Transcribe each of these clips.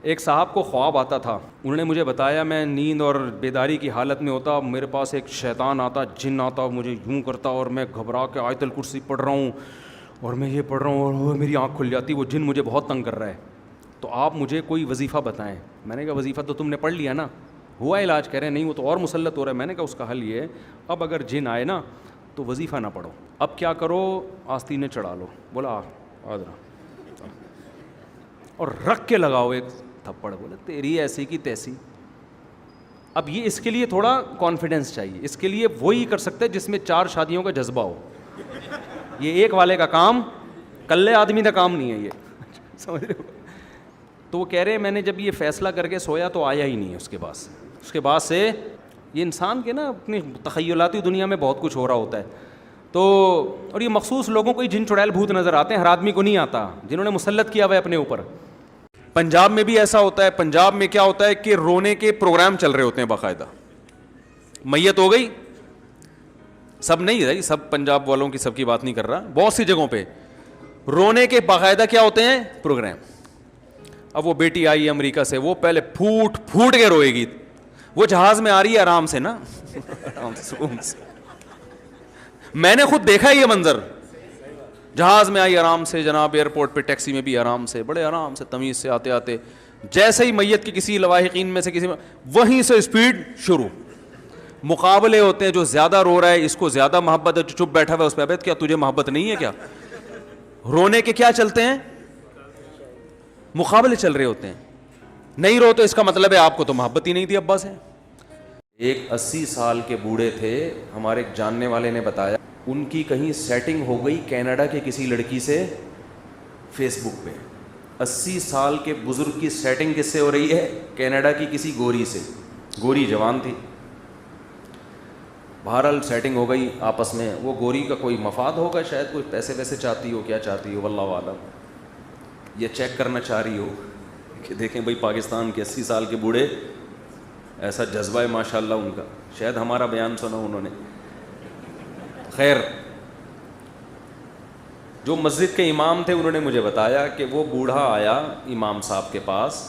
ایک صاحب کو خواب آتا تھا, انہوں نے مجھے بتایا میں نیند اور بیداری کی حالت میں ہوتا, میرے پاس ایک شیطان آتا, جن آتا, مجھے یوں کرتا اور میں گھبرا کے آیت الکرسی پڑھ رہا ہوں اور میں یہ پڑھ رہا ہوں اور میری آنکھ کھل جاتی, وہ جن مجھے بہت تنگ کر رہا ہے, تو آپ مجھے کوئی وظیفہ بتائیں. میں نے کہا وظیفہ تو تم نے پڑھ لیا نا, ہوا علاج. کہہ رہے ہیں نہیں وہ تو اور مسلط ہو رہا ہے. میں نے کہا اس کا حل یہ ہے, اب اگر جن آئے نا تو وظیفہ نہ پڑھو, اب کیا کرو آستینیں چڑھا لو. بولا آدھرا اور رکھ کے لگاؤ ایک تھپڑ. بولے تیری ایسی کی تیسی. اب یہ اس کے لیے تھوڑا کانفیڈنس چاہیے, اس کے لیے وہی کر سکتے جس میں 4 شادیوں کا جذبہ ہو. یہ ایک والے کا کام, کلے آدمی کا کام نہیں ہے یہ, سمجھ رہے ہو. تو وہ کہہ رہے ہیں میں نے جب یہ فیصلہ کر کے سویا تو آیا ہی نہیں ہے اس کے بعد سے یہ انسان کے نا اپنی تخیلاتی دنیا میں بہت کچھ ہو رہا ہوتا ہے. تو اور یہ مخصوص لوگوں کو ہی جن چڑیل بھوت نظر آتے ہیں, ہر آدمی کو نہیں آتا, جنہوں نے مسلط کیا ہوا ہے اپنے اوپر. پنجاب میں بھی ایسا ہوتا ہے. پنجاب میں کیا ہوتا ہے کہ رونے کے پروگرام چل رہے ہوتے ہیں باقاعدہ. میت ہو گئی, سب نہیں رہی, سب پنجاب والوں کی سب کی بات نہیں کر رہا, بہت سی جگہوں پہ رونے کے باقاعدہ کیا ہوتے ہیں پروگرام. اب وہ بیٹی آئی امریکہ سے, وہ پہلے پھوٹ پھوٹ کے روئے گی. وہ جہاز میں آ رہی ہے آرام سے نا, آرام سے سکون سے. میں نے خود دیکھا یہ منظر, جہاز میں آئی آرام سے, جناب ایئرپورٹ پہ ٹیکسی میں بھی آرام سے, بڑے آرام سے تمیز سے آتے آتے, جیسے ہی میت کی کسی لواحقین میں سے کسی میں وہیں سے اسپیڈ شروع. مقابلے ہوتے ہیں, جو زیادہ رو رہا ہے اس کو زیادہ محبت ہے, جو چپ بیٹھا ہوا ہے اس پہ ابد کیا تجھے محبت نہیں ہے کیا. رونے کے کیا چلتے ہیں, مقابلے چل رہے ہوتے ہیں. نہیں رو تو اس کا مطلب ہے آپ کو تو محبت ہی نہیں تھی ابا سے. ایک 80 سال کے بوڑھے تھے, ہمارے ایک جاننے والے نے بتایا ان کی کہیں سیٹنگ ہو گئی کینیڈا کے کسی لڑکی سے فیس بک پہ. 80 سال کے بزرگ کی سیٹنگ کس سے ہو رہی ہے, کینیڈا کی کسی گوری سے. گوری جوان تھی, بہرحال سیٹنگ ہو گئی آپس میں. وہ گوری کا کوئی مفاد ہوگا شاید, کوئی پیسے ویسے چاہتی ہو, کیا چاہتی ہو واللہ عالم, یہ چیک کرنا چاہ رہی ہو کہ دیکھیں بھائی پاکستان کے 80 سال کے بوڑھے, ایسا جذبہ ہے ماشاء اللہ ان کا, شاید ہمارا بیان سنا انہوں نے. خیر, جو مسجد کے امام تھے انہوں نے مجھے بتایا کہ وہ بوڑھا آیا امام صاحب کے پاس,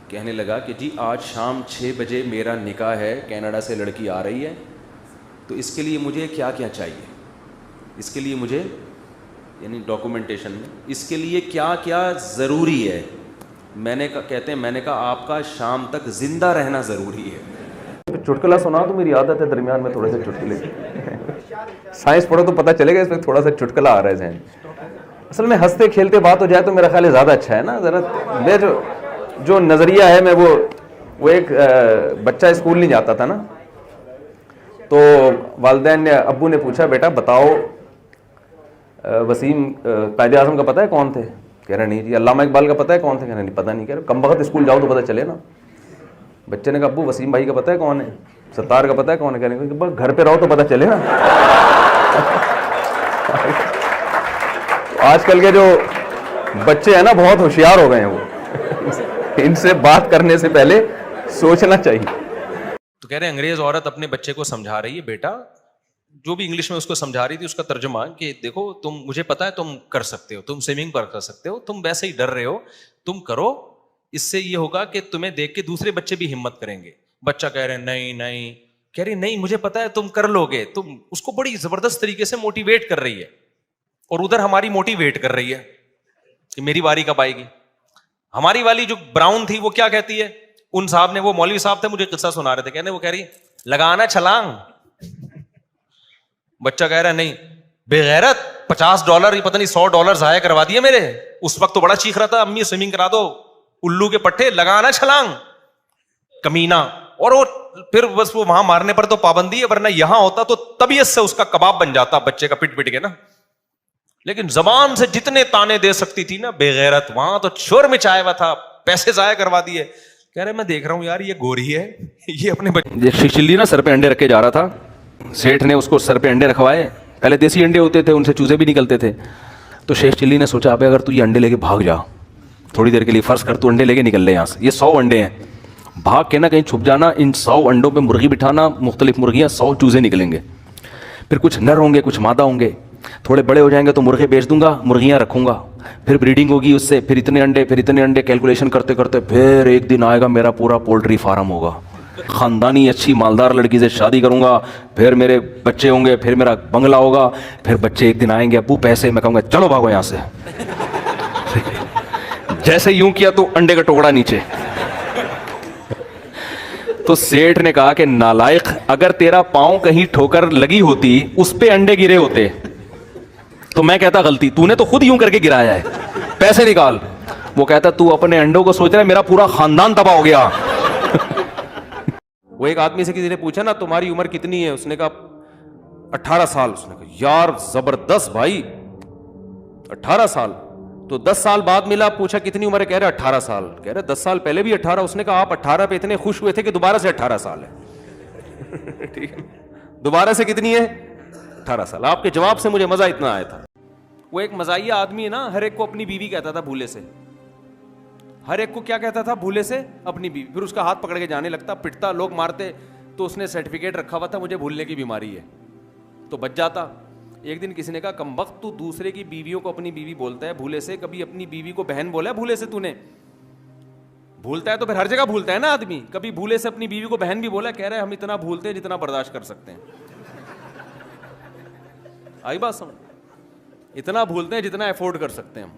کہنے لگا کہ جی آج شام 6 بجے میرا نکاح ہے, کینیڈا سے لڑکی آ رہی ہے, تو اس کے لیے مجھے کیا کیا چاہیے, اس کے لیے مجھے یعنی ڈاکومنٹیشن میں اس کے لیے کیا کیا ضروری ہے. میں نے کہا آپ کا شام تک زندہ رہنا ضروری ہے. چٹکلا سنا تو میری عادت ہے درمیان میں تھوڑے سے چٹکلے, سائنس پڑھو تو پتہ چلے گا اس میں تھوڑا سا چٹکلا آ رہا ہے ذہن. اصل میں ہنستے کھیلتے بات ہو جائے تو میرا خیال ہے زیادہ اچھا ہے نا. ذرا میں جو نظریہ ہے میں وہ ایک بچہ اسکول نہیں جاتا تھا نا, تو والدین نے ابو نے پوچھا بیٹا بتاؤ وسیم قائد اعظم کا پتہ ہے کون تھے؟ کہہ رہے نہیں جی. علامہ اقبال کا پتہ ہے کون تھے؟ کہہ رہے نہیں پتہ نہیں. کہہ رہے کم وقت اسکول جاؤ تو پتہ چلے نا. بچے نے کہا ابو وسیم بھائی کا پتہ ہے کون ہے؟ ستار کا پتہ ہے کون ہے؟ کہہ رہے بس گھر پہ رہو تو پتہ چلے نا. آج کل کے جو بچے ہیں نا بہت ہوشیار ہو گئے ہیں, وہ ان سے بات کرنے سے پہلے سوچنا چاہیے. تو کہہ رہے انگریز عورت اپنے بچے کو سمجھا رہی ہے, بیٹا جو بھی انگلش میں اس کو سمجھا رہی تھی اس کا ترجمہ کہ دیکھو تم, مجھے پتا ہے تم کر سکتے ہو, تم سوئمنگ کر سکتے ہو, تم ویسے ہی ڈر رہے ہو, تم کرو, اس سے یہ ہوگا کہ تمہیں دیکھ کے دوسرے بچے بھی ہمت کریں گے. بچہ کہہ رہے نہیں نہیں, کہہ رہی نہیں مجھے پتا ہے تم کر لو گے. تم اس کو بڑی زبردست طریقے سے موٹیویٹ کر رہی ہے, اور ادھر ہماری موٹیویٹ کر رہی ہے کہ میری باری کب آئے گی. ہماری والی جو براؤن تھی وہ کیا کہتی ہے, ان صاحب نے, وہ مولوی صاحب تھے مجھے قصہ سنا رہے تھے, کہنے وہ کہہ رہی لگانا چھلانگ. بچہ کہہ رہا ہے نہیں بے غیرت, $50 یہ پتہ نہیں $100 ضائع کروا دیے میرے. اس وقت تو بڑا چیخ رہا تھا امی سوئمنگ کرا دو, الو کے پٹھے, لگانا چھلانگ کمینہ. اور وہ پھر بس وہ وہاں مارنے پر تو پابندی ہے, ورنہ یہاں ہوتا تو طبیعت سے اس کا کباب بن جاتا بچے کا پٹ پٹ کے نا. لیکن زبان سے جتنے تانے دے سکتی تھی نا بے غیرت, وہاں تو شور مچایا ہوا تھا, پیسے ضائع کروا دیے. کہہ رہے میں دیکھ رہا ہوں یار یہ گوری ہے, یہ اپنے شیخ چلی نا سر پہ انڈے رکھ کے جا رہا تھا, سیٹھ نے اس کو سر پہ انڈے رکھوائے. پہلے دیسی انڈے ہوتے تھے, ان سے چوزے بھی نکلتے تھے. تو شیخ چلی نے سوچا ابے اگر تو یہ انڈے لے کے بھاگ جا تھوڑی دیر کے لیے, فرض کر تو انڈے لے کے نکل لے یہاں سے, یہ 100 انڈے ہیں, بھاگ کے نا کہیں چھپ جانا, ان 100 انڈوں پہ مرغی بٹھانا, مختلف مرغیاں, 100 چوزے نکلیں گے, پھر کچھ نر ہوں گے کچھ مادہ ہوں گے, تھوڑے بڑے ہو جائیں گے تو مرغے بیچ دوں گا, مرغیاں رکھوں گا, پھر بریڈنگ ہوگی اس سے, پھر اتنے انڈے, کیلکولیشن کرتے کرتے پھر ایک دن آئے گا میرا پورا پولٹری فارم ہوگا, خاندانی اچھی مالدار لڑکی سے شادی کروں گا, پھر میرے بچے ہوں گے, پھر میرا بنگلہ ہوگا, پھر بچے ایک دن آئیں گے ابو پیسے, میں کہوں گا چلو بھاگو یہاں سے. جیسے یوں کیا تو انڈے کا ٹکڑا نیچے. تو سیٹھ نے کہا کہ نالائق, اگر تیرا پاؤں کہیں ٹھوکر لگی ہوتی اس پہ انڈے گرے ہوتے تو میں کہتا غلطی, تو نے تو خود یوں کر کے گرایا ہے, پیسے نکال. وہ کہتا تو اپنے انڈوں کو سوچ رہا ہے, میرا پورا خاندان تباہ ہو گیا. وہ ایک آدمی سے کسی نے پوچھا نا تمہاری عمر کتنی ہے, اس نے کہا 18 سال. اس نے کہا یار زبردست بھائی 18 سال. تو 10 سال بعد ملا, پوچھا کتنی عمر ہے, کہہ رہے 18 سال. کہہ رہے 10 سال پہلے بھی 18. اس نے کہا آپ 18 پہ اتنے خوش ہوئے تھے کہ دوبارہ سے 18 سال ہے. ٹھیک ہے, دوبارہ سے کتنی ہے 18 سال. آپ کے جواب سے مجھے مزہ اتنا آیا تھا. وہ ایک مزاحیہ آدمی ہے نا, ہر ایک کو اپنی بیوی کہتا تھا بھولے سے, ہر ایک کو کیا کہتا تھا بھولے سے اپنی بیوی. پھر اس کا ہاتھ پکڑ کے جانے لگتا, پٹتا, لوگ مارتے, تو اس نے سرٹیفکیٹ رکھا ہوا تھا مجھے بھولنے کی بیماری ہے, تو بچ جاتا. ایک دن کسی نے کہا کمبخت تو دوسرے کی بیویوں کو اپنی بیوی بولتا ہے بھولے سے, کبھی اپنی بیوی کو بہن بولا ہے بھولے سے تو نے؟ بھولتا ہے تو پھر ہر جگہ بھولتا ہے نا آدمی, کبھی بھولے سے اپنی بیوی کو بہن بھی بولا. کہہ رہے ہم اتنا بھولتے ہیں جتنا برداشت کر سکتے ہیں. آئی بات سمجھ, اتنا بھولتے ہیں جتنا افورڈ کر سکتے ہیں ہم,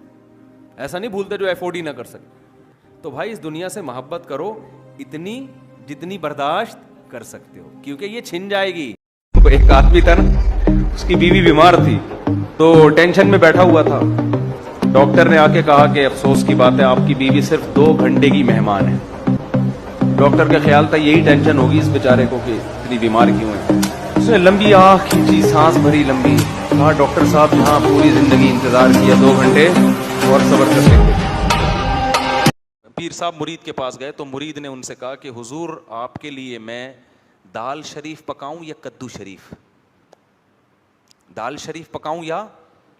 ایسا نہیں بھولتے جو افورڈ ہی نہ کر سکتے. تو بھائی اس دنیا سے محبت کرو اتنی جتنی برداشت کر سکتے ہو, کیونکہ یہ چھن جائے گی. تو ایک آدمی تھا نا, اس کی بیوی بیمار تھی تو ٹینشن میں بیٹھا ہوا تھا. ڈاکٹر نے آ کے کہا کہ افسوس کی بات ہے آپ کی بیوی صرف 2 گھنٹے کی مہمان ہے. ڈاکٹر کا خیال تھا یہی ٹینشن ہوگی اس بیچارے کو کہ اتنی بیمار کیوں ہے. اس نے لمبی آنکھ کھینچی, سانس بھری لمبی, کہا ڈاکٹر صاحب جہاں پوری زندگی انتظار کیا 2 گھنٹے اور صبر کر لیں گے. پیر صاحب مرید کے پاس گئے تو مرید نے ان سے کہا کہ حضور آپ کے لیے میں دال شریف پکاؤں یا کدو شریف, دال شریف پکاؤں یا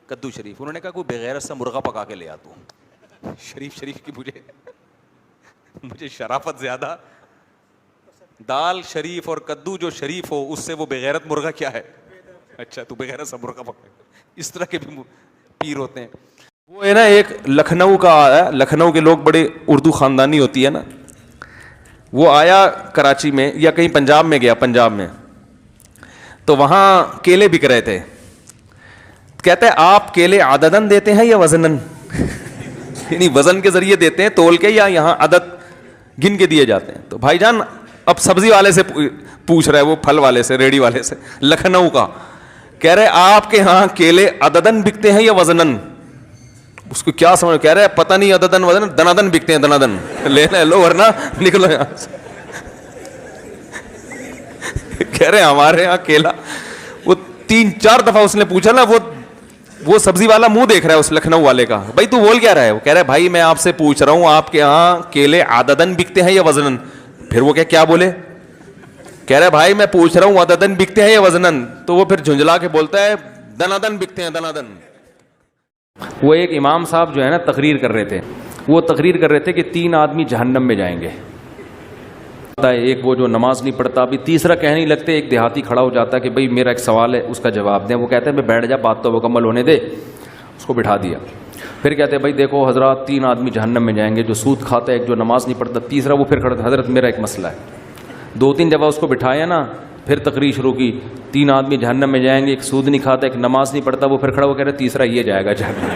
کدو شریف. انہوں نے کہا کوئی بغیرت سے مرغا پکا کے لے آتا ہوں. شریف کی مجھے شرافت زیادہ, دال شریف اور کدو جو شریف ہو اس سے وہ بغیرت مرغا کیا ہے. اچھا تو بغیرت سے مرغا پکا, اس طرح کے بھی پیر ہوتے ہیں. وہ ہے نا ایک لکھنؤ کا آیا, لکھنؤ کے لوگ بڑے اردو خاندانی ہوتی ہے نا, وہ آیا کراچی میں یا کہیں پنجاب میں گیا, پنجاب میں تو وہاں کیلے بک رہے تھے. کہتے ہیں آپ کیلے عددن دیتے ہیں یا وزنن, یعنی وزن کے ذریعے دیتے ہیں تول کے, یا یہاں عدد گن کے دیے جاتے ہیں. تو بھائی جان اب سبزی والے سے پوچھ رہا ہے, وہ پھل والے سے, ریڑھی والے سے, لکھنؤ کا, کہہ رہے آپ کے ہاں کیلے عددن بکتے ہیں یا وزنن. اس کو کیا سمجھ, کہہ رہے پتہ نہیں عددن وزن, دنادن بکتے ہیں, دنادن لینا لو ورنہ نکلو یہاں سے. کہہ رہے ہمارے یہاں کیلا, وہ 3-4 دفعہ اس نے پوچھا نا, وہ سبزی والا منہ دیکھ رہا ہے اس لکھنؤ والے کا, بھائی تو بول کیا رہا ہے. وہ کہہ رہا ہے بھائی میں آپ سے پوچھ رہا ہوں آپ کے یہاں کیلے عددن بکتے ہیں یا وزنن. پھر وہ کیا بولے, کہہ رہا ہے بھائی میں پوچھ رہا ہوں عددن بکتے ہیں یا وزنن. تو وہ پھر جھنجلا کے بولتا ہے دنادن بکتے ہیں, دنادن. وہ ایک امام صاحب جو ہے نا تقریر کر رہے تھے, وہ تقریر کر رہے تھے کہ 3 آدمی جہنم میں جائیں گے. ایک وہ جو نماز نہیں پڑھتا, ابھی تیسرا کہنے نہیں لگتے, ایک دیہاتی کھڑا ہو جاتا ہے کہ بھائی میرا ایک سوال ہے اس کا جواب دیں. وہ کہتے ہیں میں بیٹھ جا, بات تو مکمل ہونے دے. اس کو بٹھا دیا. پھر کہتے ہیں بھائی دیکھو حضرات 3 آدمی جہنم میں جائیں گے, جو سود کھاتا ہے, ایک جو نماز نہیں پڑھتا. تیسرا وہ پھر کھڑا, حضرت میرا ایک مسئلہ ہے. 2-3 دفعہ اس کو بٹھایا نا, پھر تقریر شروع کی. 3 آدمی جہنم میں جائیں گے, ایک سود نہیں کھاتا, ایک نماز نہیں پڑھتا. وہ پھر کھڑا, وہ کہہ رہے تیسرا یہ جائے گا جہنم.